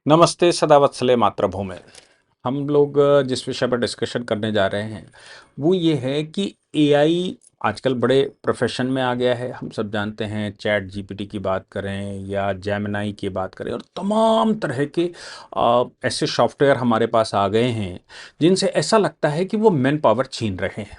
नमस्ते सदावत्सले मातृभूमि। हम लोग जिस विषय पर डिस्कशन करने जा रहे हैं वो ये है कि एआई आजकल बड़े प्रोफेशन में आ गया है। हम सब जानते हैं, चैट जीपीटी की बात करें या जेमिनाई की बात करें और तमाम तरह के ऐसे सॉफ्टवेयर हमारे पास आ गए हैं जिनसे ऐसा लगता है कि वो मैन पावर छीन रहे हैं।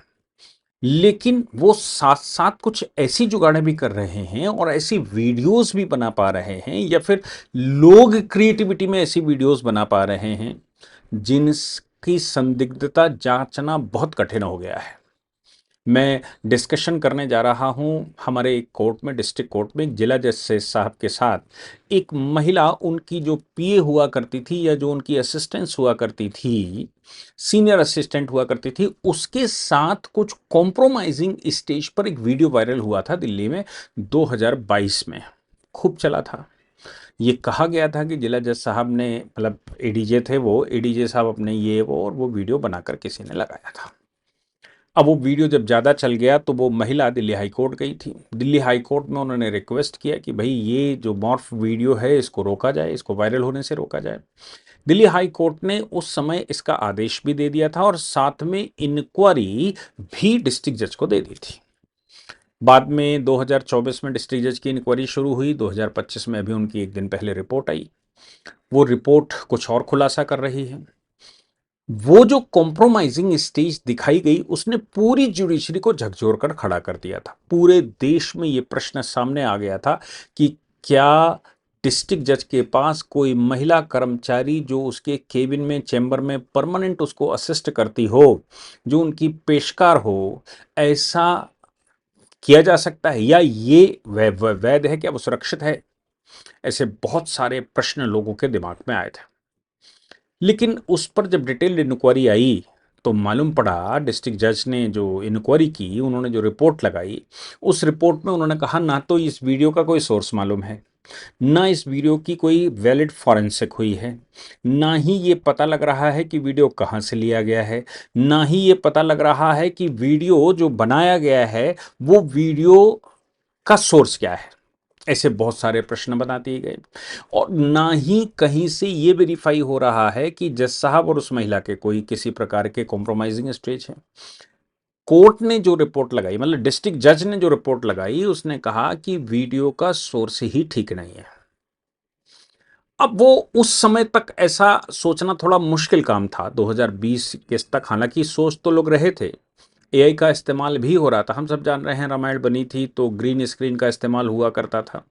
लेकिन वो साथ-साथ कुछ ऐसी जुगाड़ें भी कर रहे हैं और ऐसी वीडियोज़ भी बना पा रहे हैं या फिर लोग क्रिएटिविटी में ऐसी वीडियोज़ बना पा रहे हैं, जिनकी संदिग्धता जाँचना बहुत कठिन हो गया है। मैं डिस्कशन करने जा रहा हूँ हमारे एक कोर्ट में, डिस्ट्रिक्ट कोर्ट में एक जिला जज से साहब के साथ। एक महिला उनकी जो पीए हुआ करती थी या जो उनकी असिस्टेंस हुआ करती थी, सीनियर असिस्टेंट हुआ करती थी, उसके साथ कुछ कॉम्प्रोमाइज़िंग स्टेज पर एक वीडियो वायरल हुआ था दिल्ली में 2022 में। खूब चला था। ये कहा गया था कि जिला जज साहब ने, मतलब एडीजे थे वो, एडीजे साहब अपने ये वो और वो वीडियो बनाकर किसी ने लगाया था। अब वो वीडियो जब ज़्यादा चल गया तो वो महिला दिल्ली हाई कोर्ट गई थी। दिल्ली हाई कोर्ट में उन्होंने रिक्वेस्ट किया कि भाई ये जो मॉर्फ वीडियो है इसको रोका जाए, इसको वायरल होने से रोका जाए। दिल्ली हाई कोर्ट ने उस समय इसका आदेश भी दे दिया था और साथ में इंक्वायरी भी डिस्ट्रिक्ट जज को दे दी थी। बाद में 2024 में डिस्ट्रिक्ट जज की इंक्वायरी शुरू हुई, 2025 में अभी उनकी एक दिन पहले रिपोर्ट आई। वो रिपोर्ट कुछ और खुलासा कर रही है। वो जो कॉम्प्रोमाइजिंग स्टेज दिखाई गई उसने पूरी जुडिशरी को झकझोर कर खड़ा कर दिया था। पूरे देश में ये प्रश्न सामने आ गया था कि क्या डिस्ट्रिक्ट जज के पास कोई महिला कर्मचारी जो उसके केबिन में, चैम्बर में परमानेंट उसको असिस्ट करती हो, जो उनकी पेशकार हो, ऐसा किया जा सकता है या ये वैध है, क्या वो सुरक्षित है? ऐसे बहुत सारे प्रश्न लोगों के दिमाग में आए थे। लेकिन उस पर जब डिटेल्ड इंक्वायरी आई तो मालूम पड़ा, डिस्ट्रिक्ट जज ने जो इंक्वायरी की, उन्होंने जो रिपोर्ट लगाई, उस रिपोर्ट में उन्होंने कहा ना तो इस वीडियो का कोई सोर्स मालूम है, ना इस वीडियो की कोई वैलिड फॉरेंसिक हुई है, ना ही ये पता लग रहा है कि वीडियो कहाँ से लिया गया है, ना ही ये पता लग रहा है कि वीडियो जो बनाया गया है वो वीडियो का सोर्स क्या है। ऐसे बहुत सारे प्रश्न बना दिए गए और ना ही कहीं से ये वेरीफाई हो रहा है कि जज साहब और उस महिला के कोई किसी प्रकार के कॉम्प्रोमाइजिंग स्टेज है। कोर्ट ने जो रिपोर्ट लगाई, मतलब डिस्ट्रिक्ट जज ने जो रिपोर्ट लगाई, उसने कहा कि वीडियो का सोर्स ही ठीक नहीं है। अब वो उस समय तक ऐसा सोचना थोड़ा मुश्किल काम था, 2020 के तक हालांकि सोच तो लोग रहे थे। एआई का इस्तेमाल भी हो रहा था। हम सब जान रहे हैं, रामायण बनी थी तो ग्रीन स्क्रीन का इस्तेमाल हुआ करता था।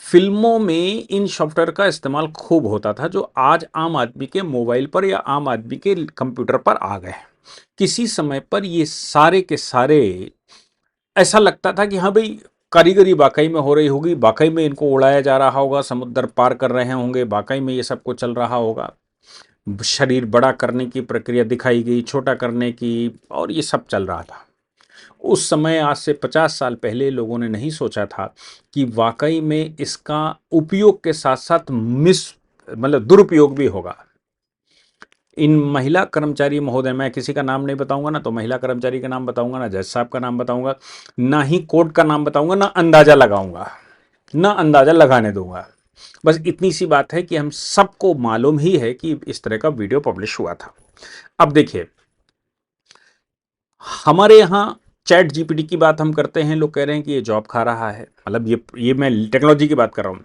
फिल्मों में इन सॉफ्टवेयर का इस्तेमाल खूब होता था, जो आज आम आदमी के मोबाइल पर या आम आदमी के कंप्यूटर पर आ गए। किसी समय पर ये सारे के सारे ऐसा लगता था कि हाँ भाई, कारीगरी वाकई में हो रही होगी, वाकई में इनको उड़ाया जा रहा होगा, समुद्र पार कर रहे होंगे, वाकई में ये सब कुछ चल रहा होगा। शरीर बड़ा करने की प्रक्रिया दिखाई गई, छोटा करने की, और ये सब चल रहा था। उस समय आज से 50 साल पहले लोगों ने नहीं सोचा था कि वाकई में इसका उपयोग के साथ साथ मतलब दुरुपयोग भी होगा। इन महिला कर्मचारी महोदय, मैं किसी का नाम नहीं बताऊंगा, ना तो महिला कर्मचारी का नाम बताऊंगा, ना जज साहब का नाम बताऊंगा, ना ही कोर्ट का नाम बताऊंगा, ना अंदाजा लगाऊंगा, ना अंदाजा लगाने दूंगा। बस इतनी सी बात है कि हम सबको मालूम ही है कि इस तरह का वीडियो पब्लिश हुआ था। अब देखिए, हमारे यहाँ चैट जीपीटी की बात हम करते हैं, लोग कह रहे हैं कि ये जॉब खा रहा है, मतलब ये मैं टेक्नोलॉजी की बात कर रहा हूँ।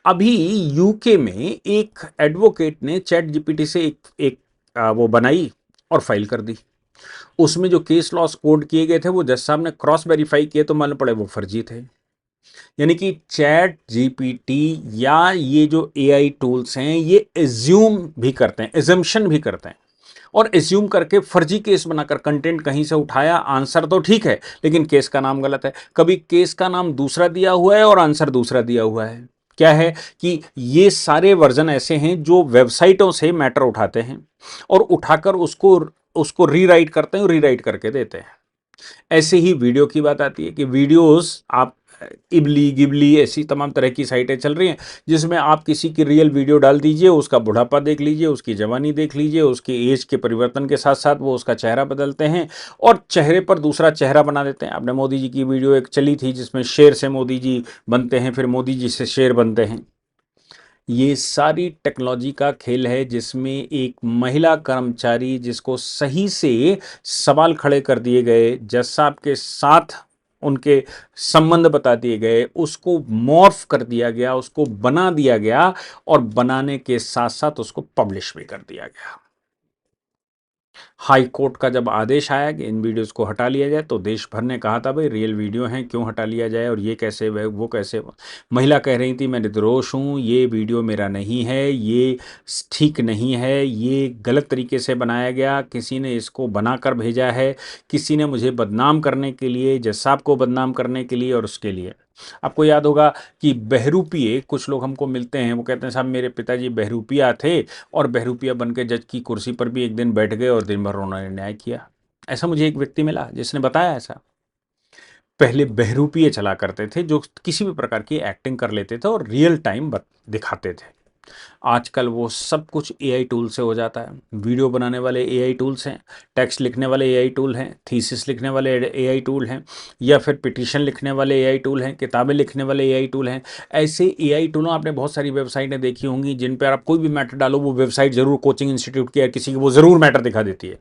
अभी यूके में एक एडवोकेट ने चैट जीपीटी से एक वो बनाई और फाइल कर दी। उसमें जो केस लॉस कोड किए गए थे वो जज साहब ने क्रॉस वेरीफाई किए तो मालूम पड़े वो फर्जी थे। यानी कि चैट जीपीटी या ये जो एआई टूल्स हैं ये एज्यूम भी करते हैं, एजम्पशन भी करते हैं, और एज्यूम करके फर्जी केस बनाकर कंटेंट कहीं से उठाया, आंसर तो ठीक है लेकिन केस का नाम गलत है। कभी केस का नाम दूसरा दिया हुआ है और आंसर दूसरा दिया हुआ है। क्या है कि ये सारे वर्जन ऐसे हैं जो वेबसाइटों से मैटर उठाते हैं और उठाकर उसको उसको रीराइट करते हैं और रीराइट करके देते हैं। ऐसे ही वीडियो की बात आती है कि वीडियोस आप, इबली गिबली ऐसी तमाम तरह की साइटें चल रही हैं जिसमें आप किसी की रियल वीडियो डाल दीजिए, उसका बुढ़ापा देख लीजिए, उसकी जवानी देख लीजिए, उसकी एज के परिवर्तन के साथ साथ वो उसका चेहरा बदलते हैं और चेहरे पर दूसरा चेहरा बना देते हैं। आपने मोदी जी की वीडियो एक चली थी जिसमें शेर से मोदी जी बनते हैं, फिर मोदी जी से शेर बनते हैं। ये सारी टेक्नोलॉजी का खेल है जिसमें एक महिला कर्मचारी जिसको सही से सवाल खड़े कर दिए गए, जज साहब के साथ उनके संबंध बता दिए गए, उसको मॉर्फ कर दिया गया, उसको बना दिया गया और बनाने के साथ साथ उसको पब्लिश भी कर दिया गया। हाई कोर्ट का जब आदेश आया कि इन वीडियोस को हटा लिया जाए तो देश भर ने कहा था भाई रियल वीडियो हैं, क्यों हटा लिया जाए और ये कैसे वो कैसे। महिला कह रही थी मैं निर्दोष हूँ, ये वीडियो मेरा नहीं है, ये ठीक नहीं है, ये गलत तरीके से बनाया गया, किसी ने इसको बनाकर भेजा है, किसी ने मुझे बदनाम करने के लिए, जज साहब को बदनाम करने के लिए और उसके लिए। आपको याद होगा कि बहरूपिये कुछ लोग हमको मिलते हैं, वो कहते हैं साहब मेरे पिताजी बहरूपिया थे और बहरूपिया बन के जज की कुर्सी पर भी एक दिन बैठ गए और दिन भर उन्होंने न्याय किया। ऐसा मुझे एक व्यक्ति मिला जिसने बताया ऐसा। पहले बहरूपिये चला करते थे जो किसी भी प्रकार की एक्टिंग कर लेते थे और रियल टाइम दिखाते थे। आजकल वो सब कुछ एआई टूल से हो जाता है। वीडियो बनाने वाले एआई टूल्स हैं, टेक्स्ट लिखने वाले एआई टूल हैं, थीसिस लिखने वाले एआई टूल हैं, या फिर पिटीशन लिखने वाले एआई टूल हैं, किताबें लिखने वाले एआई टूल हैं। ऐसे एआई टूलों आपने बहुत सारी वेबसाइटें देखी होंगी जिन पर आप कोई भी मैटर डालो वो वेबसाइट ज़रूर कोचिंग इंस्टीट्यूट की या किसी की वो ज़रूर मैटर दिखा देती है।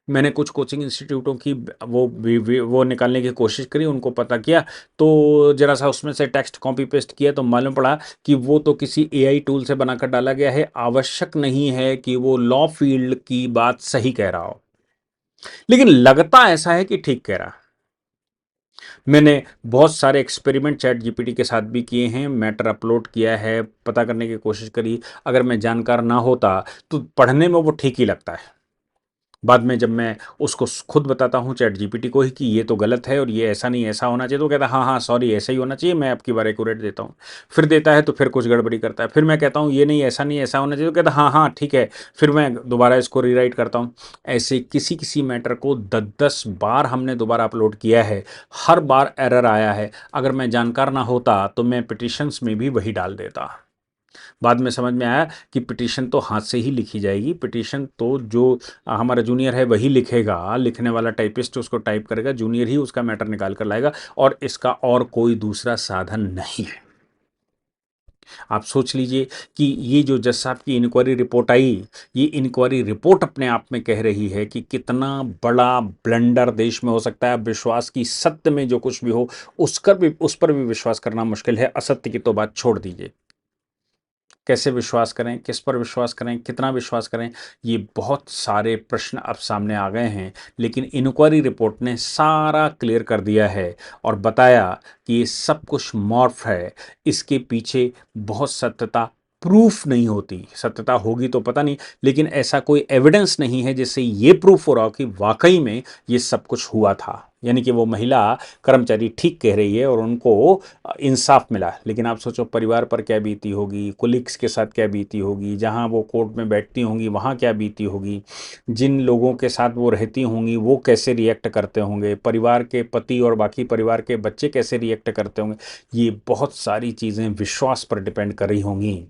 मैंने कुछ कोचिंग इंस्टीट्यूटों की वो निकालने की कोशिश करी, उनको पता किया, तो ज़रा सा उसमें से टेक्स्ट कॉपी पेस्ट किया तो मालूम पड़ा कि वो तो किसी एआई टूल से बनाकर डाला गया है। आवश्यक नहीं है कि वो लॉ फील्ड की बात सही कह रहा हो, लेकिन लगता ऐसा है कि ठीक कह रहा है। मैंने बहुत सारे एक्सपेरिमेंट चैट जीपीटी के साथ भी किए हैं, मैटर अपलोड किया है, पता करने की कोशिश करी। अगर मैं जानकार ना होता तो पढ़ने में वो ठीक ही लगता है। बाद में जब मैं उसको खुद बताता हूँ चैट जीपीटी को ही कि ये तो गलत है और ये ऐसा नहीं ऐसा होना चाहिए, तो कहता है हाँ हाँ सॉरी ऐसा ही होना चाहिए, मैं आपकी बार एक्यूरेट देता हूँ। फिर देता है तो फिर कुछ गड़बड़ी करता है, फिर मैं कहता हूँ ये नहीं ऐसा होना चाहिए, तो कहता हाँ हाँ ठीक है, फिर मैं दोबारा इसको रीराइट करता हूँ। ऐसे किसी किसी मैटर को 10-10 बार हमने दोबारा अपलोड किया है, हर बार एरर आया है। अगर मैं जानकार ना होता तो मैं पिटिशंस में भी वही डाल देता। बाद में समझ में आया कि पिटीशन तो हाथ से ही लिखी जाएगी, पिटीशन तो जो हमारा जूनियर है वही लिखेगा, लिखने वाला टाइपिस्ट उसको टाइप करेगा, जूनियर ही उसका मैटर निकाल कर लाएगा और इसका और कोई दूसरा साधन नहीं है। आप सोच लीजिए कि ये जो जज साहब की इंक्वायरी रिपोर्ट आई, ये इंक्वायरी रिपोर्ट अपने आप में कह रही है कि कितना बड़ा ब्लंडर देश में हो सकता है। अब विश्वास की सत्य में जो कुछ भी हो उस पर भी विश्वास करना मुश्किल है, असत्य की तो बात छोड़ दीजिए। कैसे विश्वास करें, किस पर विश्वास करें, कितना विश्वास करें, ये बहुत सारे प्रश्न अब सामने आ गए हैं। लेकिन इंक्वायरी रिपोर्ट ने सारा क्लियर कर दिया है और बताया कि ये सब कुछ मॉर्फ है, इसके पीछे बहुत सत्यता प्रूफ नहीं होती। सत्यता होगी तो पता नहीं, लेकिन ऐसा कोई एविडेंस नहीं है जिससे ये प्रूफ हो रहा हो कि वाकई में ये सब कुछ हुआ था। यानी कि वो महिला कर्मचारी ठीक कह रही है और उनको इंसाफ मिला। लेकिन आप सोचो परिवार पर क्या बीती होगी, कोलिग्स के साथ क्या बीती होगी, जहाँ वो कोर्ट में बैठती होंगी वहाँ क्या बीती होगी, जिन लोगों के साथ वो रहती होंगी वो कैसे रिएक्ट करते होंगे, परिवार के पति और बाकी परिवार के बच्चे कैसे रिएक्ट करते होंगे। ये बहुत सारी चीज़ें विश्वास पर डिपेंड कर रही होंगी।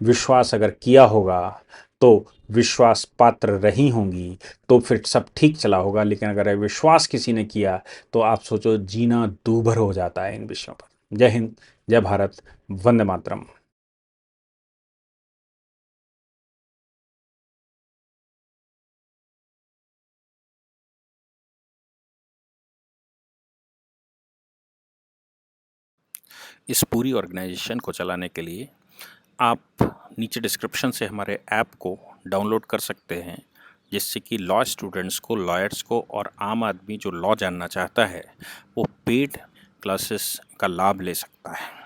विश्वास अगर किया होगा तो विश्वास पात्र रही होंगी तो फिर सब ठीक चला होगा। लेकिन अगर विश्वास किसी ने किया तो आप सोचो जीना दूभर हो जाता है इन विषयों पर। जय हिंद, जय भारत, वंदे मातरम। इस पूरी ऑर्गेनाइजेशन को चलाने के लिए आप नीचे डिस्क्रिप्शन से हमारे ऐप को डाउनलोड कर सकते हैं, जिससे कि लॉ स्टूडेंट्स को, लॉयर्स को और आम आदमी जो लॉ जानना चाहता है वो पेड क्लासेस का लाभ ले सकता है।